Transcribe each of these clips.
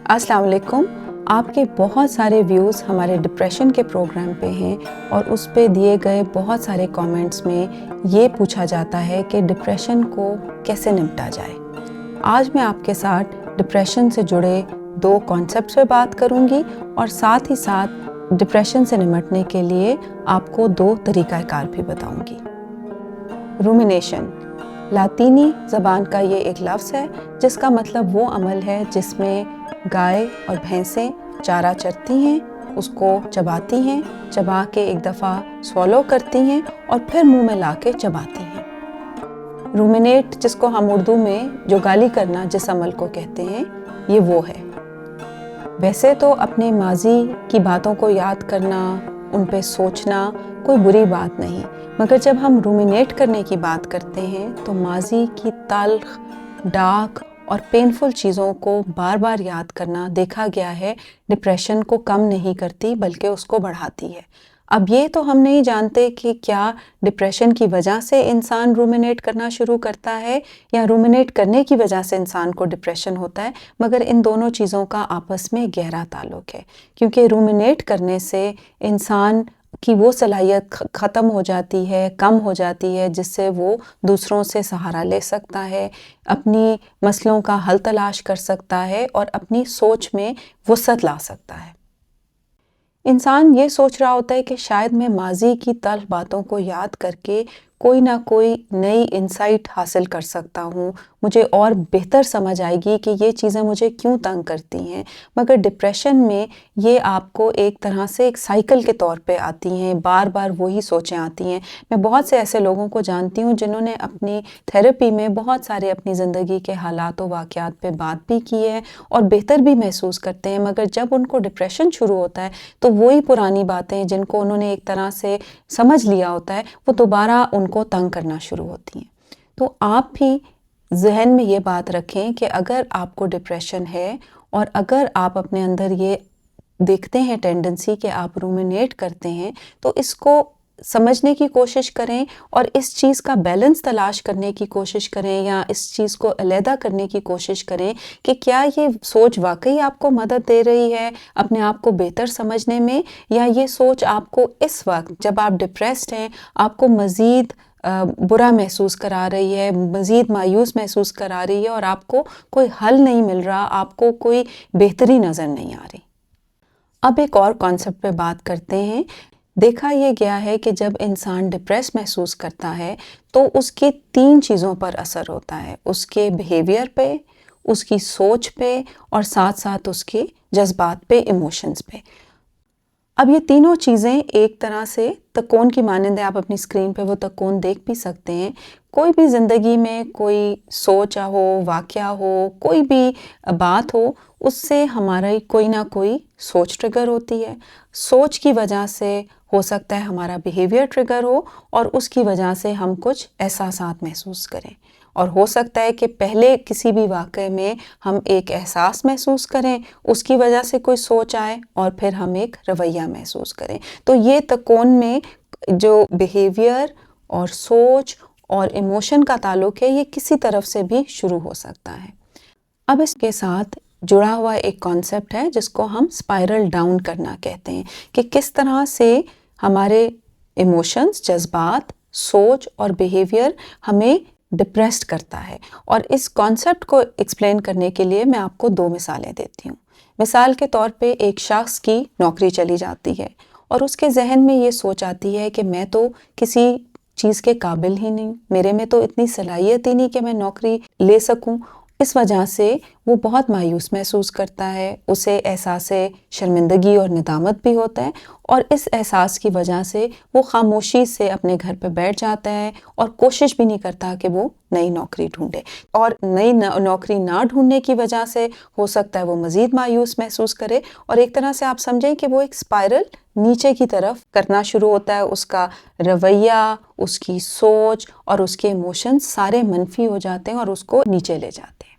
السلام علیکم. آپ کے بہت سارے ویوز ہمارے ڈپریشن کے پروگرام پہ ہیں اور اس پہ دیے گئے بہت سارے کامنٹس میں یہ پوچھا جاتا ہے کہ ڈپریشن کو کیسے نمٹا جائے. آج میں آپ کے ساتھ ڈپریشن سے جڑے 2 کانسیپٹس پہ بات کروں گی اور ساتھ ہی ساتھ ڈپریشن سے نمٹنے کے لیے آپ کو 2 طریقہ کار بھی بتاؤں گی. رومینیشن لاطینی زبان کا یہ ایک لفظ ہے جس کا مطلب وہ عمل ہے جس میں گائے اور بھینسیں چارہ چرتی ہیں، اس کو چباتی ہیں، چبا کے ایک دفعہ سوالو کرتی ہیں اور پھر منہ میں لا کے چباتی ہیں. رومینیٹ جس کو ہم اردو میں جو گالی کرنا جس عمل کو کہتے ہیں یہ وہ ہے. ویسے تو اپنے ماضی کی باتوں کو یاد کرنا، ان پہ سوچنا کوئی بری بات نہیں، مگر جب ہم رومینیٹ کرنے کی بات کرتے ہیں تو ماضی کی تلخ، ڈارک اور پینفل چیزوں کو بار بار یاد کرنا دیکھا گیا ہے ڈپریشن کو کم نہیں کرتی بلکہ اس کو بڑھاتی ہے. اب یہ تو ہم نہیں جانتے کہ کیا ڈپریشن کی وجہ سے انسان رومینیٹ کرنا شروع کرتا ہے یا رومینیٹ کرنے کی وجہ سے انسان کو ڈپریشن ہوتا ہے، مگر ان دونوں چیزوں کا آپس میں گہرا تعلق ہے، کیونکہ رومینیٹ کرنے سے انسان کی وہ صلاحیت ختم ہو جاتی ہے، کم ہو جاتی ہے جس سے وہ دوسروں سے سہارا لے سکتا ہے، اپنی مسئلوں کا حل تلاش کر سکتا ہے اور اپنی سوچ میں وسعت لا سکتا ہے. انسان یہ سوچ رہا ہوتا ہے کہ شاید میں ماضی کی تلخ باتوں کو یاد کر کے کوئی نہ کوئی نئی انسائٹ حاصل کر سکتا ہوں، مجھے اور بہتر سمجھ آئے گی کہ یہ چیزیں مجھے کیوں تنگ کرتی ہیں. مگر ڈپریشن میں یہ آپ کو ایک طرح سے ایک سائیکل کے طور پہ آتی ہیں، بار بار وہی سوچیں آتی ہیں. میں بہت سے ایسے لوگوں کو جانتی ہوں جنہوں نے اپنی تھیراپی میں بہت سارے اپنی زندگی کے حالات و واقعات پہ بات بھی کی ہے اور بہتر بھی محسوس کرتے ہیں، مگر جب ان کو ڈپریشن شروع ہوتا ہے تو وہی پرانی باتیں جن کو انہوں نے ایک طرح سے سمجھ لیا ہوتا ہے وہ دوبارہ ان کو تنگ کرنا شروع ہوتی ہیں. تو آپ بھی ذہن میں یہ بات رکھیں کہ اگر آپ کو ڈپریشن ہے اور اگر آپ اپنے اندر یہ دیکھتے ہیں ٹینڈنسی کہ آپ رومینیٹ کرتے ہیں تو اس کو سمجھنے کی کوشش کریں اور اس چیز کا بیلنس تلاش کرنے کی کوشش کریں یا اس چیز کو علیحدہ کرنے کی کوشش کریں کہ کیا یہ سوچ واقعی آپ کو مدد دے رہی ہے اپنے آپ کو بہتر سمجھنے میں، یا یہ سوچ آپ کو اس وقت جب آپ ڈپریسڈ ہیں آپ کو مزید برا محسوس کرا رہی ہے، مزید مایوس محسوس کرا رہی ہے اور آپ کو کوئی حل نہیں مل رہا، آپ کو کوئی بہتری نظر نہیں آ رہی. اب ایک اور کانسیپٹ پہ بات کرتے ہیں. دیکھا یہ گیا ہے کہ جب انسان ڈپریس محسوس کرتا ہے تو اس کی 3 چیزوں پر اثر ہوتا ہے، اس کے بیہیویئر پہ، اس کی سوچ پہ اور ساتھ ساتھ اس کے جذبات پہ، ایموشنز پہ. اب یہ تینوں چیزیں ایک طرح سے تکون کی مانند ہے، آپ اپنی اسکرین پہ وہ تکون دیکھ بھی سکتے ہیں. کوئی بھی زندگی میں کوئی سوچ ہو، واقعہ ہو، کوئی بھی بات ہو، اس سے ہماری کوئی نہ کوئی سوچ ٹریگر ہوتی ہے. سوچ کی وجہ سے ہو سکتا ہے ہمارا بیہیویئر ٹریگر ہو اور اس کی وجہ سے ہم کچھ احساسات محسوس کریں، اور ہو سکتا ہے کہ پہلے کسی بھی واقعے میں ہم ایک احساس محسوس کریں، اس کی وجہ سے کوئی سوچ آئے اور پھر ہم ایک رویہ محسوس کریں. تو یہ تکون میں جو بیہیویئر اور سوچ اور ایموشن کا تعلق ہے یہ کسی طرف سے بھی شروع ہو سکتا ہے. اب اس کے ساتھ جڑا ہوا ایک کانسیپٹ ہے جس کو ہم اسپائرل ڈاؤن کرنا کہتے ہیں، کہ کس طرح سے ہمارے ایموشنز، جذبات، سوچ اور بیہیویئر ہمیں ڈپریسڈ کرتا ہے. اور اس کانسیپٹ کو ایکسپلین کرنے کے لیے میں آپ کو 2 مثالیں دیتی ہوں. مثال کے طور پہ ایک شخص کی نوکری چلی جاتی ہے اور اس کے ذہن میں یہ سوچ آتی ہے کہ میں تو کسی چیز کے قابل ہی نہیں، میرے میں تو اتنی صلاحیت ہی نہیں کہ میں نوکری لے سکوں. اس وجہ سے وہ بہت مایوس محسوس کرتا ہے، اسے احساس شرمندگی اور ندامت بھی ہوتا ہے، اور اس احساس کی وجہ سے وہ خاموشی سے اپنے گھر پہ بیٹھ جاتا ہے اور کوشش بھی نہیں کرتا کہ وہ نئی نوکری ڈھونڈے. اور نئی نوکری نہ ڈھونڈنے کی وجہ سے ہو سکتا ہے وہ مزید مایوس محسوس کرے، اور ایک طرح سے آپ سمجھیں کہ وہ ایک اسپائرل نیچے کی طرف کرنا شروع ہوتا ہے. اس کا رویہ، اس کی سوچ اور اس کے ایموشن سارے منفی ہو جاتے ہیں اور اس کو نیچے لے جاتے ہیں.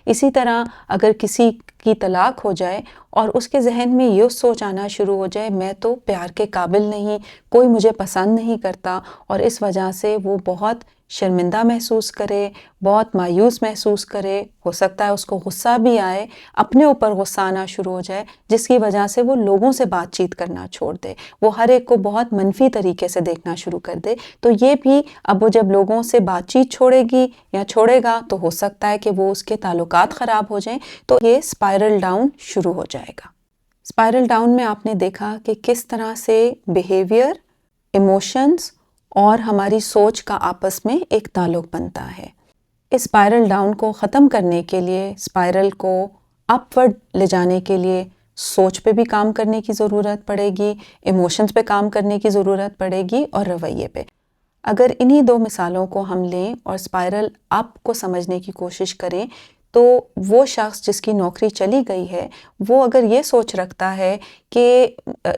اسی طرح اگر کسی کی طلاق ہو جائے اور اس کے ذہن میں یہ سوچ آنا شروع ہو جائے میں تو پیار کے قابل نہیں، کوئی مجھے پسند نہیں کرتا، اور اس وجہ سے وہ بہت شرمندہ محسوس کرے، بہت مایوس محسوس کرے، ہو سکتا ہے اس کو غصہ بھی آئے، اپنے اوپر غصہ آنا شروع ہو جائے، جس کی وجہ سے وہ لوگوں سے بات چیت کرنا چھوڑ دے، وہ ہر ایک کو بہت منفی طریقے سے دیکھنا شروع کر دے۔ تو یہ بھی اب وہ جب لوگوں سے بات چیت چھوڑے گی یا چھوڑے گا تو ہو سکتا ہے کہ وہ اس کے تعلقات خراب ہو جائیں، تو یہ اسپائرل ڈاؤن شروع ہو جائے گا۔ اسپائرل ڈاؤن میں آپ نے دیکھا کہ کس طرح سے بیہیویئر، ایموشنز اور ہماری سوچ کا آپس میں ایک تعلق بنتا ہے۔ اس اسپائرل ڈاؤن کو ختم کرنے کے لیے، اسپائرل کو اپ ورڈ لے جانے کے لیے سوچ پہ بھی کام کرنے کی ضرورت پڑے گی، ایموشنز پہ کام کرنے کی ضرورت پڑے گی، اور رویے پہ۔ اگر انہی دو مثالوں کو ہم لیں اور اسپائرل اپ کو سمجھنے کی کوشش کریں، تو وہ شخص جس کی نوکری چلی گئی ہے، وہ اگر یہ سوچ رکھتا ہے کہ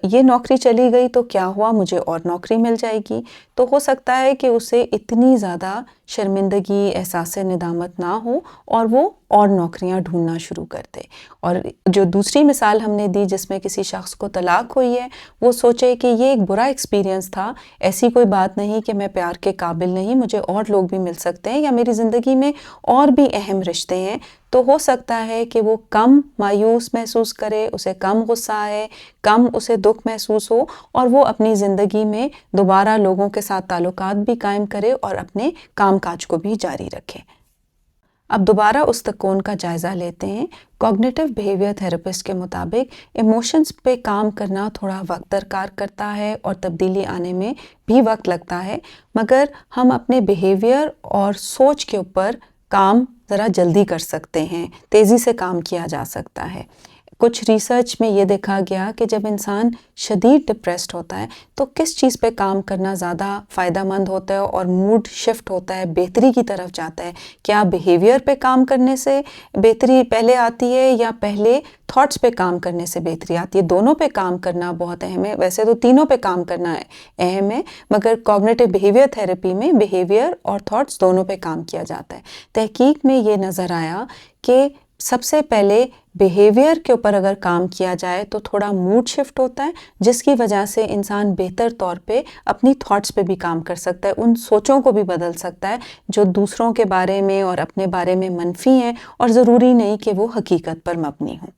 یہ نوکری چلی گئی تو کیا ہوا، مجھے اور نوکری مل جائے گی، تو ہو سکتا ہے کہ اسے اتنی زیادہ شرمندگی، احساس ندامت نہ ہو اور وہ اور نوکریاں ڈھونڈنا شروع کر دے۔ اور جو دوسری مثال ہم نے دی جس میں کسی شخص کو طلاق ہوئی ہے، وہ سوچے کہ یہ ایک برا ایکسپیرینس تھا، ایسی کوئی بات نہیں کہ میں پیار کے قابل نہیں، مجھے اور لوگ بھی مل سکتے ہیں، یا میری زندگی میں اور بھی اہم رشتے ہیں، تو ہو سکتا ہے کہ وہ کم مایوس محسوس کرے، اسے کم غصہ آئے، کم اسے دکھ محسوس ہو، اور وہ اپنی زندگی میں دوبارہ لوگوں کے ساتھ تعلقات بھی قائم کرے اور اپنے کام کاج کو بھی جاری رکھے۔ اب دوبارہ اس تکون کا جائزہ لیتے ہیں۔ کوگنیٹو بیہیویئر تھراپسٹ کے مطابق ایموشنز پہ کام کرنا تھوڑا وقت درکار کرتا ہے اور تبدیلی آنے میں بھی وقت لگتا ہے، مگر ہم اپنے بیہیویئر اور سوچ کے اوپر کام ذرا جلدی کر سکتے ہیں، تیزی سے کام کیا جا سکتا ہے۔ کچھ ریسرچ میں یہ دیکھا گیا کہ جب انسان شدید ڈپریسڈ ہوتا ہے تو کس چیز پہ کام کرنا زیادہ فائدہ مند ہوتا ہے اور موڈ شفٹ ہوتا ہے، بہتری کی طرف جاتا ہے؟ کیا بیہیویئر پہ کام کرنے سے بہتری پہلے آتی ہے یا پہلے تھاٹس پہ کام کرنے سے بہتری آتی ہے؟ دونوں پہ کام کرنا بہت اہم ہے، ویسے تو تینوں پہ کام کرنا اہم ہے، مگر کوگنیٹو بیہیویئر تھراپی میں بیہیویئر اور تھاٹس دونوں پہ کام کیا جاتا ہے۔ تحقیق میں یہ نظر آیا کہ سب سے پہلے بیہیویئر کے اوپر اگر کام کیا جائے تو تھوڑا موڈ شفٹ ہوتا ہے، جس کی وجہ سے انسان بہتر طور پہ اپنی تھاٹس پہ بھی کام کر سکتا ہے، ان سوچوں کو بھی بدل سکتا ہے جو دوسروں کے بارے میں اور اپنے بارے میں منفی ہیں اور ضروری نہیں کہ وہ حقیقت پر مبنی ہوں۔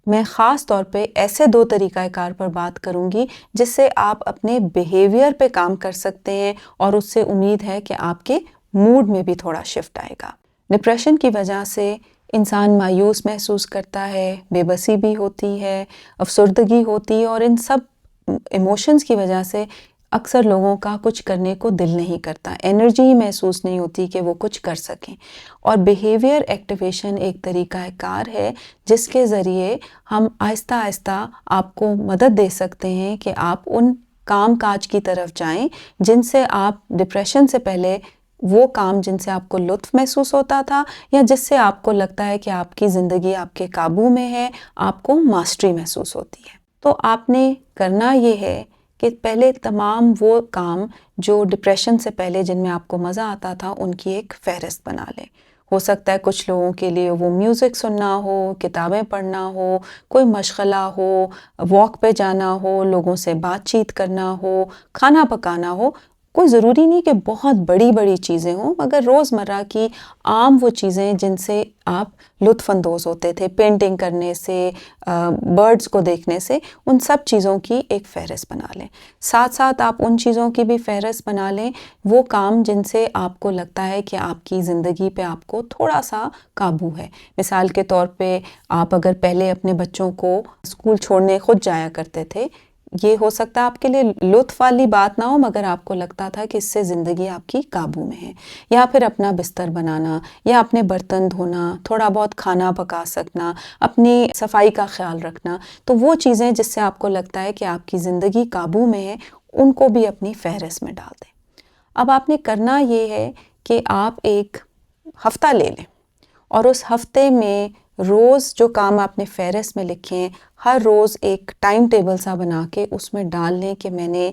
میں خاص طور پہ ایسے دو طریقہ کار پر بات کروں گی جس سے آپ اپنے بیہیویئر پہ کام کر سکتے ہیں اور اس سے امید ہے کہ آپ کے موڈ میں بھی تھوڑا شفٹ آئے گا۔ ڈپریشن کی وجہ سے انسان مایوس محسوس کرتا ہے، بے بسی بھی ہوتی ہے، افسردگی ہوتی ہے، اور ان سب ایموشنز کی وجہ سے اکثر لوگوں کا کچھ کرنے کو دل نہیں کرتا، انرجی ہی محسوس نہیں ہوتی کہ وہ کچھ کر سکیں۔ اور بیہیویئر ایکٹیویشن ایک طریقہ کار ہے جس کے ذریعے ہم آہستہ آہستہ آپ کو مدد دے سکتے ہیں کہ آپ ان کام کاج کی طرف جائیں جن سے آپ ڈپریشن سے پہلے، وہ کام جن سے آپ کو لطف محسوس ہوتا تھا یا جس سے آپ کو لگتا ہے کہ آپ کی زندگی آپ کے قابو میں ہے، آپ کو ماسٹری محسوس ہوتی ہے۔ تو آپ نے کرنا یہ ہے کہ پہلے تمام وہ کام جو ڈپریشن سے پہلے جن میں آپ کو مزہ آتا تھا ان کی ایک فہرست بنا لیں۔ ہو سکتا ہے کچھ لوگوں کے لیے وہ میوزک سننا ہو، کتابیں پڑھنا ہو، کوئی مشغلہ ہو، واک پہ جانا ہو، لوگوں سے بات چیت کرنا ہو، کھانا پکانا ہو۔ کوئی ضروری نہیں کہ بہت بڑی بڑی چیزیں ہوں، مگر روزمرہ کی عام وہ چیزیں جن سے آپ لطف اندوز ہوتے تھے، پینٹنگ کرنے سے، برڈز کو دیکھنے سے، ان سب چیزوں کی ایک فہرست بنا لیں۔ ساتھ ساتھ آپ ان چیزوں کی بھی فہرست بنا لیں، وہ کام جن سے آپ کو لگتا ہے کہ آپ کی زندگی پہ آپ کو تھوڑا سا قابو ہے۔ مثال کے طور پہ آپ اگر پہلے اپنے بچوں کو اسکول چھوڑنے خود جایا کرتے تھے، یہ ہو سکتا ہے آپ کے لیے لطف والی بات نہ ہو، مگر آپ کو لگتا تھا کہ اس سے زندگی آپ کی قابو میں ہے۔ یا پھر اپنا بستر بنانا، یا اپنے برتن دھونا، تھوڑا بہت کھانا پکا سکنا، اپنی صفائی کا خیال رکھنا، تو وہ چیزیں جس سے آپ کو لگتا ہے کہ آپ کی زندگی قابو میں ہے، ان کو بھی اپنی فہرست میں ڈال دیں۔ اب آپ نے کرنا یہ ہے کہ آپ ایک ہفتہ لے لیں اور اس ہفتے میں روز جو کام آپ نے فہرست میں لکھے ہیں، ہر روز ایک ٹائم ٹیبل سا بنا کے اس میں ڈال لیں کہ میں نے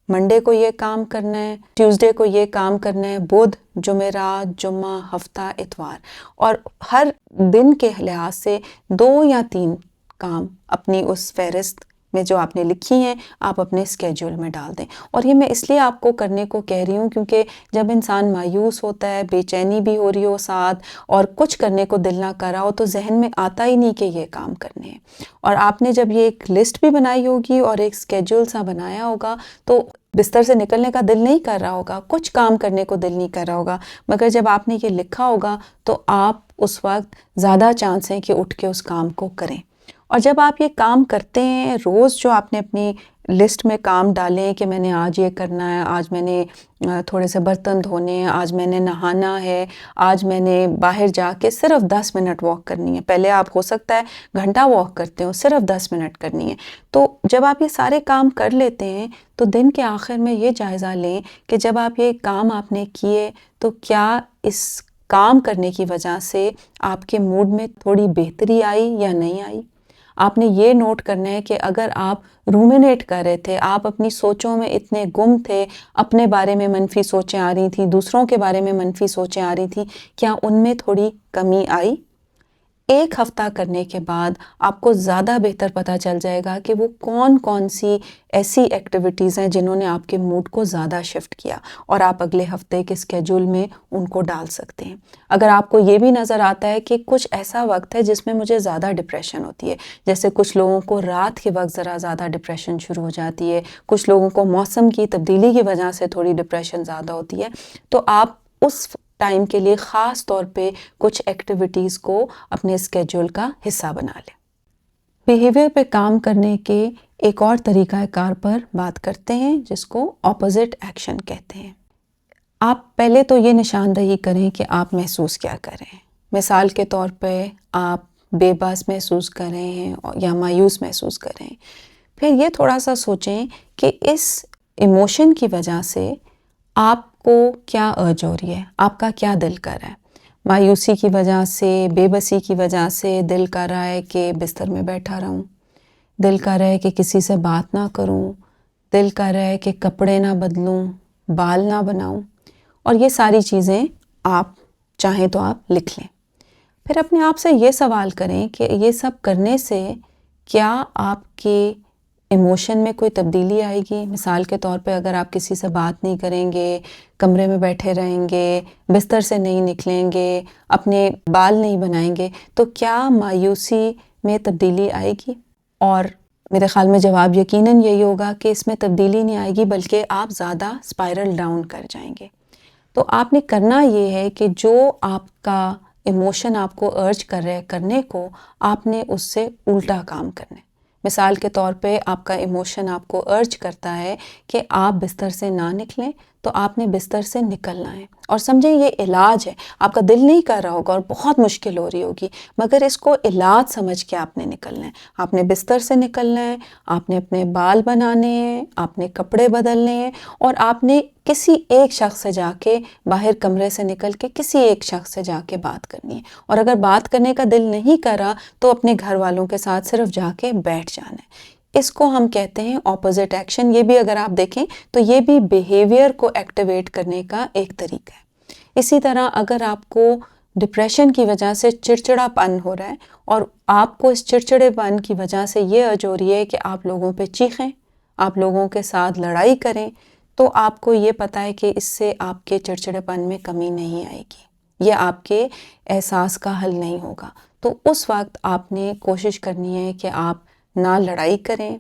منڈے کو یہ کام کرنا ہے، ٹیوزڈے کو یہ کام کرنا ہے، بدھ، جمعرات، جمعہ، ہفتہ، اتوار، اور ہر دن کے لحاظ سے 2 یا 3 کام اپنی اس فہرست میں جو آپ نے لکھی ہیں آپ اپنے اسکیجول میں ڈال دیں. اور یہ میں اس لیے آپ کو کرنے کو کہہ رہی ہوں کیونکہ جب انسان مایوس ہوتا ہے، بے چینی بھی ہو رہی ہو ساتھ، اور کچھ کرنے کو دل نہ کر رہا ہو، تو ذہن میں آتا ہی نہیں کہ یہ کام کرنے ہیں. اور آپ نے جب یہ ایک لسٹ بھی بنائی ہوگی اور ایک اسکیجول سا بنایا ہوگا تو بستر سے نکلنے کا دل نہیں کر رہا ہوگا، کچھ کام کرنے کو دل نہیں کر رہا ہوگا، مگر جب آپ نے یہ لکھا ہوگا تو آپ اس وقت زیادہ چانس ہیں کہ اٹھ کے اس کام کو کریں. اور جب آپ یہ کام کرتے ہیں روز، جو آپ نے اپنی لسٹ میں کام ڈالیں کہ میں نے آج یہ کرنا ہے، آج میں نے تھوڑے سے برتن دھونے ہیں، آج میں نے نہانا ہے، آج میں نے باہر جا کے صرف 10 منٹ واک کرنی ہے. پہلے آپ ہو سکتا ہے گھنٹہ واک کرتے ہو، صرف 10 منٹ کرنی ہے. تو جب آپ یہ سارے کام کر لیتے ہیں تو دن کے آخر میں یہ جائزہ لیں کہ جب آپ یہ کام آپ نے کیے تو کیا اس کام کرنے کی وجہ سے آپ کے موڈ میں تھوڑی بہتری آئی یا نہیں آئی. آپ نے یہ نوٹ کرنا ہے کہ اگر آپ رومینیٹ کر رہے تھے، آپ اپنی سوچوں میں اتنے گم تھے، اپنے بارے میں منفی سوچیں آ رہی تھیں، دوسروں کے بارے میں منفی سوچیں آ رہی تھیں، کیا ان میں تھوڑی کمی آئی؟ ایک ہفتہ کرنے کے بعد آپ کو زیادہ بہتر پتہ چل جائے گا کہ وہ کون کون سی ایسی ایکٹیویٹیز ہیں جنہوں نے آپ کے موڈ کو زیادہ شفٹ کیا، اور آپ اگلے ہفتے کے اسکیجول میں ان کو ڈال سکتے ہیں. اگر آپ کو یہ بھی نظر آتا ہے کہ کچھ ایسا وقت ہے جس میں مجھے زیادہ ڈپریشن ہوتی ہے، جیسے کچھ لوگوں کو رات کے وقت ذرا زیادہ ڈپریشن شروع ہو جاتی ہے، کچھ لوگوں کو موسم کی تبدیلی کی وجہ سے تھوڑی ڈپریشن زیادہ ہوتی ہے، تو آپ اس ٹائم کے لیے خاص طور پہ کچھ ایکٹیویٹیز کو اپنے اسکیجول کا حصہ بنا لیں. بیہیویئر پہ کام کرنے کے ایک اور طریقہ کار پر بات کرتے ہیں جس کو اپوزٹ ایکشن کہتے ہیں. آپ پہلے تو یہ نشاندہی کریں کہ آپ محسوس کیا کر رہے ہیں. مثال کے طور پہ آپ بے بس محسوس کر رہے ہیں یا مایوس محسوس کر رہے ہیں. پھر یہ تھوڑا سا سوچیں کہ اس ایموشن کی وجہ سے آپ کو کیا ارج ہو رہی ہے، آپ کا کیا دل کر رہا ہے. مایوسی کی وجہ سے، بے بسی کی وجہ سے دل کر رہا ہے کہ بستر میں بیٹھا رہوں، دل کر رہا ہے کہ کسی سے بات نہ کروں، دل کر رہا ہے کہ کپڑے نہ بدلوں، بال نہ بناؤں. اور یہ ساری چیزیں آپ چاہیں تو آپ لکھ لیں. پھر اپنے آپ سے یہ سوال کریں کہ یہ سب کرنے سے کیا آپ کے ایموشن میں کوئی تبدیلی آئے گی. مثال کے طور پہ اگر آپ کسی سے بات نہیں کریں گے، کمرے میں بیٹھے رہیں گے، بستر سے نہیں نکلیں گے، اپنے بال نہیں بنائیں گے، تو کیا مایوسی میں تبدیلی آئے گی؟ اور میرے خیال میں جواب یقیناً یہی ہوگا کہ اس میں تبدیلی نہیں آئے گی، بلکہ آپ زیادہ اسپائرل ڈاؤن کر جائیں گے. تو آپ نے کرنا یہ ہے کہ جو آپ کا ایموشن آپ کو ارج کر رہے کرنے کو، آپ نے اس سے الٹا کام کرنا ہے. مثال کے طور پہ آپ کا ایموشن آپ کو ارج کرتا ہے کہ آپ بستر سے نہ نکلیں، تو آپ نے بستر سے نکلنا ہے. اور سمجھیں یہ علاج ہے، آپ کا دل نہیں کر رہا ہوگا اور بہت مشکل ہو رہی ہوگی، مگر اس کو علاج سمجھ کے آپ نے نکلنا ہے. آپ نے بستر سے نکلنا ہے، آپ نے اپنے بال بنانے ہیں، آپ نے کپڑے بدلنے ہیں، اور آپ نے کسی ایک شخص سے جا کے، باہر کمرے سے نکل کے کسی ایک شخص سے جا کے بات کرنی ہے. اور اگر بات کرنے کا دل نہیں کر رہا تو اپنے گھر والوں کے ساتھ صرف جا کے بیٹھ جانا ہے. اس کو ہم کہتے ہیں اپوزٹ ایکشن. یہ بھی اگر آپ دیکھیں تو یہ بھی بیہیویئر کو ایکٹیویٹ کرنے کا ایک طریقہ ہے. اسی طرح اگر آپ کو ڈپریشن کی وجہ سے چڑچڑا پن ہو رہا ہے اور آپ کو اس چڑچڑے پن کی وجہ سے یہ ارج ہو رہی ہے کہ آپ لوگوں پہ چیخیں، آپ لوگوں کے ساتھ لڑائی کریں، تو آپ کو یہ پتہ ہے کہ اس سے آپ کے چڑچڑے پن میں کمی نہیں آئے گی، یہ آپ کے احساس کا حل نہیں ہوگا. تو اس وقت آپ نے کوشش کرنی ہے کہ آپ نہ لڑائی کریں،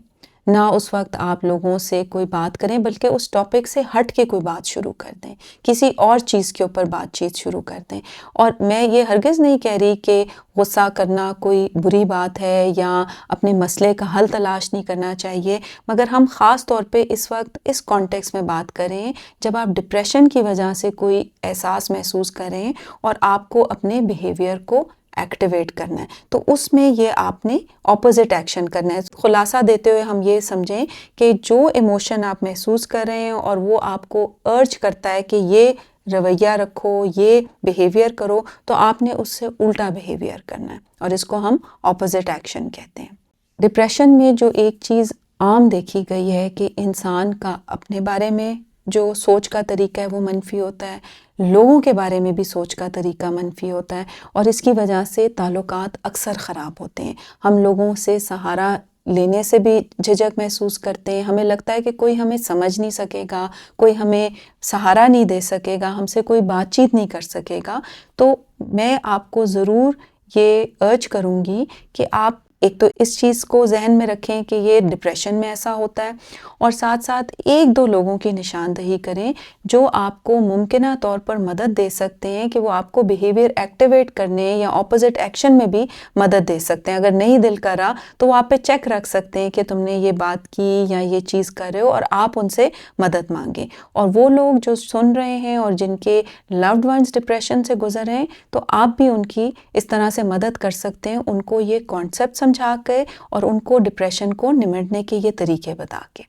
نہ اس وقت آپ لوگوں سے کوئی بات کریں، بلکہ اس ٹاپک سے ہٹ کے کوئی بات شروع کر دیں، کسی اور چیز کے اوپر بات چیت شروع کر دیں. اور میں یہ ہرگز نہیں کہہ رہی کہ غصہ کرنا کوئی بری بات ہے یا اپنے مسئلے کا حل تلاش نہیں کرنا چاہیے، مگر ہم خاص طور پہ اس وقت اس کانٹیکس میں بات کریں جب آپ ڈپریشن کی وجہ سے کوئی احساس محسوس کریں اور آپ کو اپنے بیہیویئر کو ایکٹیویٹ کرنا ہے، تو اس میں یہ آپ نے اپوزٹ ایکشن کرنا ہے. خلاصہ دیتے ہوئے ہم یہ سمجھیں کہ جو ایموشن آپ محسوس کر رہے ہیں اور وہ آپ کو ارج کرتا ہے کہ یہ رویہ رکھو، یہ بیہیویئر کرو، تو آپ نے اس سے الٹا بیہیویئر کرنا ہے، اور اس کو ہم اپوزٹ ایکشن کہتے ہیں. ڈپریشن میں جو ایک چیز عام دیکھی گئی ہے کہ انسان کا اپنے بارے میں جو سوچ کا طریقہ ہے وہ منفی ہوتا ہے، لوگوں کے بارے میں بھی سوچ کا طریقہ منفی ہوتا ہے، اور اس کی وجہ سے تعلقات اکثر خراب ہوتے ہیں۔ ہم لوگوں سے سہارا لینے سے بھی جھجک محسوس کرتے ہیں، ہمیں لگتا ہے کہ کوئی ہمیں سمجھ نہیں سکے گا، کوئی ہمیں سہارا نہیں دے سکے گا، ہم سے کوئی بات چیت نہیں کر سکے گا۔ تو میں آپ کو ضرور یہ ارج کروں گی کہ آپ ایک تو اس چیز کو ذہن میں رکھیں کہ یہ ڈپریشن میں ایسا ہوتا ہے، اور ساتھ ساتھ ایک دو لوگوں کی نشاندہی کریں جو آپ کو ممکنہ طور پر مدد دے سکتے ہیں کہ وہ آپ کو بیہیویئر ایکٹیویٹ کرنے یا اپوزٹ ایکشن میں بھی مدد دے سکتے ہیں۔ اگر نہیں دل کرا تو وہ آپ پہ چیک رکھ سکتے ہیں کہ تم نے یہ بات کی یا یہ چیز کر رہے ہو، اور آپ ان سے مدد مانگیں۔ اور وہ لوگ جو سن رہے ہیں اور جن کے لوڈ ونز ڈپریشن سے گزر رہے ہیں، تو آپ بھی ان کی اس طرح سے مدد کر سکتے ہیں، ان کو یہ کانسیپٹ سمجھا کے اور ان کو ڈپریشن کو نمٹنے کے یہ طریقے بتا کے۔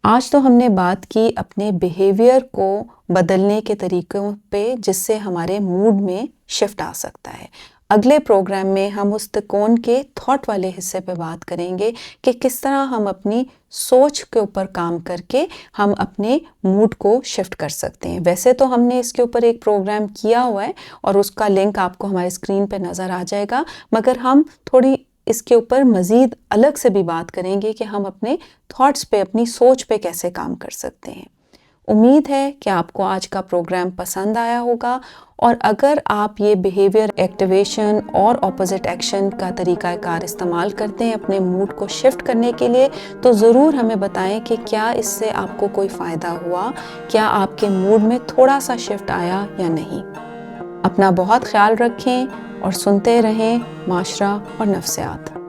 آج تو ہم نے بات کی اپنے بیہیویئر کو بدلنے کے طریقوں پہ جس سے ہمارے موڈ میں شفٹ آ سکتا ہے۔ اگلے پروگرام میں ہم اس تکون کے تھاٹ والے حصے پہ بات کریں گے کہ کس طرح ہم اپنی سوچ کے اوپر کام کر کے ہم اپنے موڈ کو شفٹ کر سکتے ہیں۔ ویسے تو ہم نے اس کے اوپر ایک پروگرام کیا ہوا ہے اور اس کا لنک آپ کو ہمارے اسکرین پہ نظر آ جائے گا، مگر ہم تھوڑی اس کے اوپر مزید الگ سے بھی بات کریں گے کہ ہم اپنے تھاٹس پہ، اپنی سوچ پہ کیسے کام کر سکتے ہیں۔ امید ہے کہ آپ کو آج کا پروگرام پسند آیا ہوگا، اور اگر آپ یہ بیہیویئر ایکٹیویشن اور اپوزٹ ایکشن کا طریقہ کار استعمال کرتے ہیں اپنے موڈ کو شفٹ کرنے کے لیے، تو ضرور ہمیں بتائیں کہ کیا اس سے آپ کو کوئی فائدہ ہوا، کیا آپ کے موڈ میں تھوڑا سا شفٹ آیا یا نہیں۔ اپنا بہت خیال رکھیں اور سنتے رہیں معاشرہ اور نفسیات۔